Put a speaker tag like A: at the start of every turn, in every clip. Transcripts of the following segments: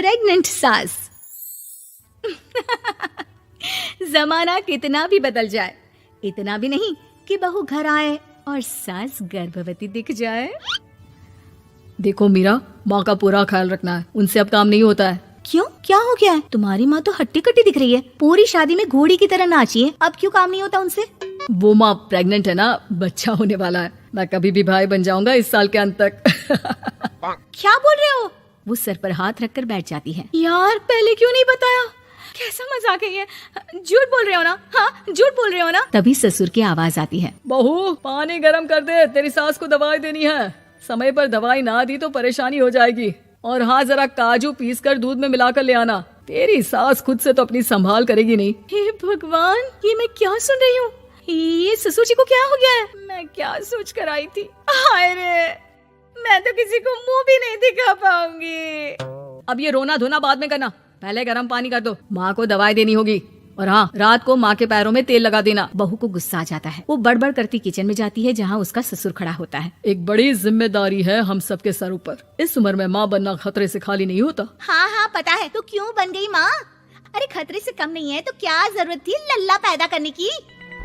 A: Pregnant सास। जमाना कितना भी बदल जाए, इतना भी नहीं कि बहू घर आए और सास गर्भवती दिख जाए।
B: देखो मीरा, माँ का पूरा ख्याल रखना है, उनसे अब काम नहीं होता है।
A: क्यों, क्या हो गया है? तुम्हारी माँ तो हट्टी कट्टी दिख रही है, पूरी शादी में घोड़ी की तरह नाची है, अब क्यों काम नहीं होता उनसे?
B: वो माँ प्रेग्नेंट है ना, बच्चा होने वाला है। मैं कभी भी भाई बन जाऊंगा इस साल के अंत तक।
A: क्या बोल रहे हो? वो सर पर हाथ रखकर बैठ जाती है। यार पहले क्यों नहीं बताया? कैसा मजाक है ये? झूठ बोल रहे हो ना? हाँ झूठ बोल रहे हो ना? तभी ससुर की आवाज आती है।
B: बहू पानी गर्म कर दे, तेरी सास को दवाई देनी है। समय पर दवाई ना दी तो परेशानी हो जाएगी। और हाँ, जरा काजू पीस कर दूध में मिलाकर ले आना, तेरी सास खुद से तो अपनी संभाल करेगी नहीं।
A: हे भगवान, ये मैं क्या सुन रही हूँ? ये ससुर जी को क्या हो गया है? मैं क्या सोच कर आई थी? हाय रे, मैं तो किसी को मुंह भी नहीं दिखा पाऊंगी।
B: अब ये रोना धोना बाद में करना, पहले गर्म पानी कर दो, माँ को दवाई देनी होगी। और हाँ, रात को माँ के पैरों में तेल लगा देना।
A: बहू को गुस्सा आ जाता है, वो बड़बड़ करती किचन में जाती है जहाँ उसका ससुर खड़ा होता है।
B: एक बड़ी जिम्मेदारी है हम सबके सर ऊपर, इस उम्र में माँ बनना खतरे से खाली नहीं होता।
A: हाँ हाँ पता है, तो क्यों बन गई माँ? अरे खतरे से कम नहीं है तो क्या जरूरत थी लल्ला पैदा करने की?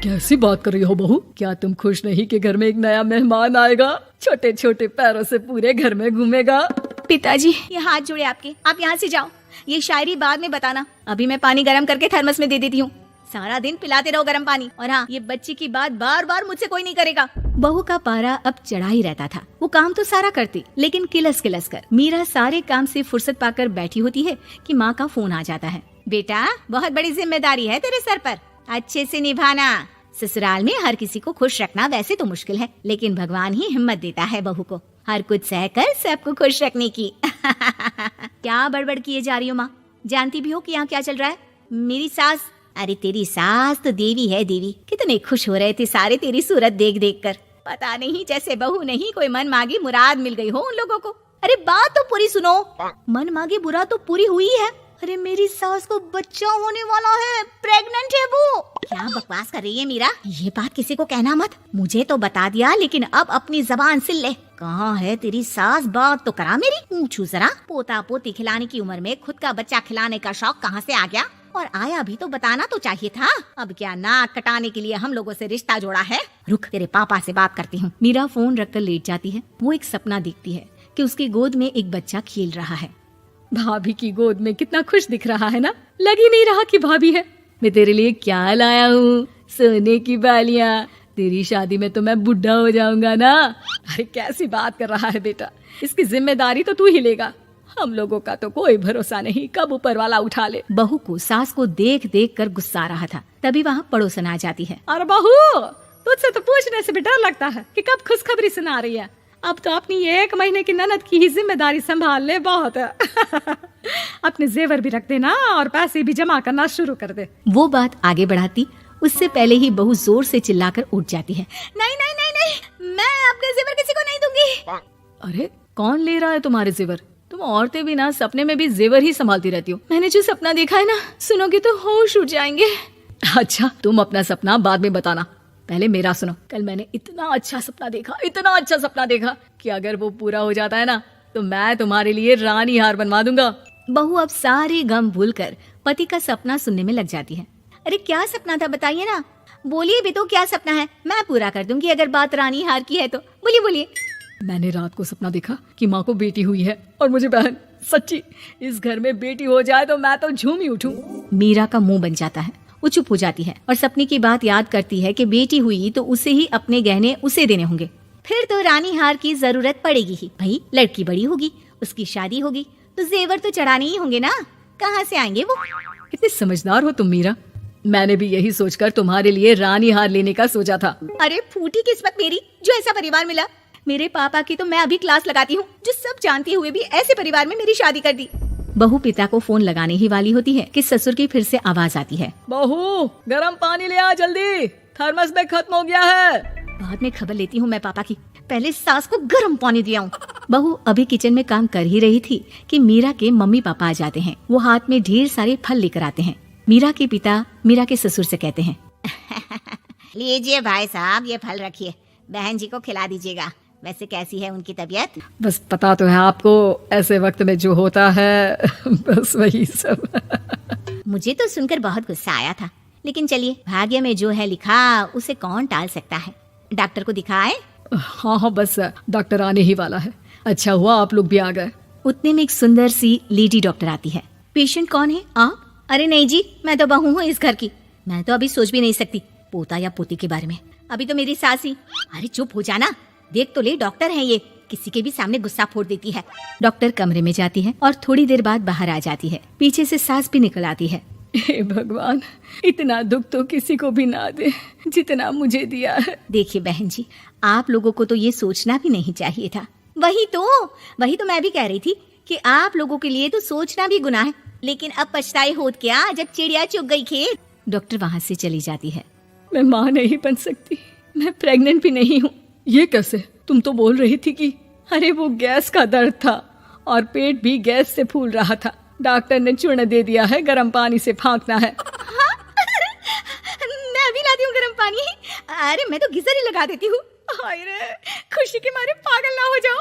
B: कैसी बात कर रही हो बहू? क्या तुम खुश नहीं कि घर में एक नया मेहमान आएगा, छोटे छोटे पैरों से पूरे घर में घूमेगा?
A: पिताजी ये हाथ जोड़े आपके, आप यहाँ से जाओ, ये शायरी बाद में बताना, अभी मैं पानी गरम करके थर्मस में दे देती हूँ। सारा दिन पिलाते रहो गरम पानी। और हाँ, ये बच्ची की बात बार बार मुझसे कोई नहीं करेगा। बहू का पारा अब चढ़ा ही रहता था। वो काम तो सारा करती, लेकिन किलस किलस कर। मीरा सारे काम से फुर्सत पाकर बैठी होती है कि माँ का फोन आ जाता है। बेटा बहुत बड़ी जिम्मेदारी है तेरे सर पर, अच्छे से निभाना। ससुराल में हर किसी को खुश रखना वैसे तो मुश्किल है, लेकिन भगवान ही हिम्मत देता है बहू को हर कुछ सहकर सबको खुश रखने की। क्या बड़बड़ किए जा रही हो माँ? जानती भी हो कि यहाँ क्या चल रहा है? मेरी सास, अरे तेरी सास तो देवी है देवी। कितने खुश हो रहे थे सारे तेरी सूरत देख देख कर। पता नहीं जैसे बहू नहीं कोई मन मांगी मुराद मिल गई हो उन लोगों को। अरे बात तो पूरी सुनो। मन मांगी मुराद तो पूरी हुई है। अरे मेरी सास को बच्चा होने वाला है, प्रेग्नेंट है वो। क्या बकवास कर रही है मीरा? ये बात किसी को कहना मत। मुझे तो बता दिया, लेकिन अब अपनी जबान सिल ले। कहाँ है तेरी सास? बात तो करा मेरी। पूछू जरा, पोता पोती खिलाने की उम्र में खुद का बच्चा खिलाने का शौक कहाँ से आ गया? और आया भी तो बताना तो चाहिए था। अब क्या नाक कटाने के लिए हम लोगों से रिश्ता जोड़ा है? रुक, तेरे पापा से बात करती हूँ। मीरा फोन रखकर लेट जाती है। वो एक सपना देखती है कि उसकी गोद में एक बच्चा खेल रहा है।
B: भाभी की गोद में कितना खुश दिख रहा है ना, लग ही नहीं रहा कि भाभी है। मैं तेरे लिए क्या लाया हूँ, सोने की बालियाँ। तेरी शादी में तो मैं बुढ़ा हो जाऊंगा ना। अरे कैसी बात कर रहा है बेटा, इसकी जिम्मेदारी तो तू ही लेगा। हम लोगों का तो कोई भरोसा नहीं, कब ऊपर वाला उठा ले।
A: बहू को सास को देख देख कर गुस्सा आ रहा था। तभी वहाँ पड़ोसन आ जाती है।
B: अरे बहू, तुझसे तो पूछने से भी डर लगता है कि कब खुशखबरी सुना रही है। अब तो अपनी 1 महीने की ननद की ही जिम्मेदारी संभाल ले, बहुत है। अपने जेवर भी रख देना और पैसे भी जमा करना शुरू कर दे।
A: वो बात आगे बढ़ाती उससे पहले ही बहू जोर से चिल्लाकर उठ जाती है। नहीं नहीं नहीं नहीं, मैं अपने जेवर किसी को नहीं दूंगी।
B: अरे कौन ले रहा है तुम्हारे जेवर? तुम औरतें भी ना सपने में भी जेवर ही संभालती रहती हो।
A: मैंने जो सपना देखा है ना, सुनोगे तो होश उड़ जाएंगे।
B: अच्छा, तुम अपना सपना बाद में बताना, पहले मेरा सुनो। कल मैंने इतना अच्छा सपना देखा, इतना अच्छा सपना देखा कि अगर वो पूरा हो जाता है ना तो मैं तुम्हारे लिए रानी हार बनवा दूंगा।
A: बहू अब सारे गम भूलकर पति का सपना सुनने में लग जाती है। अरे क्या सपना था बताइए ना, बोलिए भी तो, क्या सपना है? मैं पूरा कर दूंगी अगर बात रानी हार की है तो। बोलिए बोलिए।
B: मैंने रात को सपना देखा कि माँ को बेटी हुई है और मुझे बहन। सच्ची, इस घर में बेटी हो जाए तो मैं तो झूम ही उठूं।
A: मीरा का मुंह बन जाता है, वो चुप हो जाती है और सपने की बात याद करती है कि बेटी हुई तो उसे ही अपने गहने उसे देने होंगे। फिर तो रानी हार की जरूरत पड़ेगी ही। भाई लड़की बड़ी होगी, उसकी शादी होगी तो जेवर तो चढ़ाने ही होंगे ना, कहाँ से आएंगे वो?
B: कितनी समझदार हो तुम मीरा। मैंने भी यही सोचकर तुम्हारे लिए रानी हार लेने का सोचा था।
A: अरे फूटी किस्मत मेरी जो ऐसा परिवार मिला। मेरे पापा की तो मैं अभी क्लास लगाती हूँ, जो सब जानते हुए भी ऐसे परिवार में मेरी शादी कर दी। बहू पिता को फोन लगाने ही वाली होती है कि ससुर की फिर से आवाज आती है।
B: बहू गरम पानी ले आ जल्दी, थर्मस में खत्म हो गया है।
A: बाद में खबर लेती हूँ मैं पापा की, पहले सास को गर्म पानी दिया हूँ। बहू अभी किचन में काम कर ही रही थी कि मीरा के मम्मी पापा आ जाते हैं। वो हाथ में ढेर सारे फल लेकर आते हैं। मीरा के पिता मीरा के ससुर से कहते हैं, लीजिए भाई साहब, ये फल रखिए, बहन जी को खिला दीजिएगा। वैसे कैसी है उनकी तबीयत?
B: बस पता तो है आपको, ऐसे वक्त में जो होता है बस वही सब।
A: मुझे तो सुनकर बहुत गुस्सा आया था, लेकिन चलिए, भाग्य में जो है लिखा उसे कौन टाल सकता है। डॉक्टर को दिखाए?
B: हाँ, बस डॉक्टर आने ही वाला है। अच्छा हुआ आप लोग भी आ गए।
A: उतने में एक सुंदर सी लेडी डॉक्टर आती है। पेशेंट कौन है आप? अरे नहीं जी, मैं तो बहू हूँ इस घर की। मैं तो अभी सोच भी नहीं सकती पोता या पोती के बारे में। अभी तो मेरी सास ही। अरे चुप हो जाना, देख तो ले, डॉक्टर है ये, किसी के भी सामने गुस्सा फोड़ देती है। डॉक्टर कमरे में जाती है और थोड़ी देर बाद बाहर आ जाती है। पीछे से सास भी निकल आती है।
B: हे भगवान, इतना दुख तो किसी को भी ना दे जितना मुझे दिया है।
A: देखिए बहन जी, आप लोगों को तो ये सोचना भी नहीं चाहिए था। वही तो मैं भी कह रही थी कि आप लोगों के लिए तो सोचना भी गुनाह है, लेकिन अब पछताए होत क्या जब चिड़िया चुग गई खेत। डॉक्टर वहाँ से चली जाती है।
B: मैं माँ नहीं बन सकती, मैं प्रेग्नेंट भी नहीं हूँ। ये कैसे? तुम तो बोल रही थी कि अरे वो गैस का दर्द था और पेट भी गैस से फूल रहा था। डॉक्टर ने चूर्ण दे दिया है, गर्म पानी से फाँकना है।
A: मैं भी लाती हूँ गर्म पानी। अरे मैं तो गीजर ही लगा देती हूँ। हाय रे, खुशी के मारे पागल ना हो जाओ।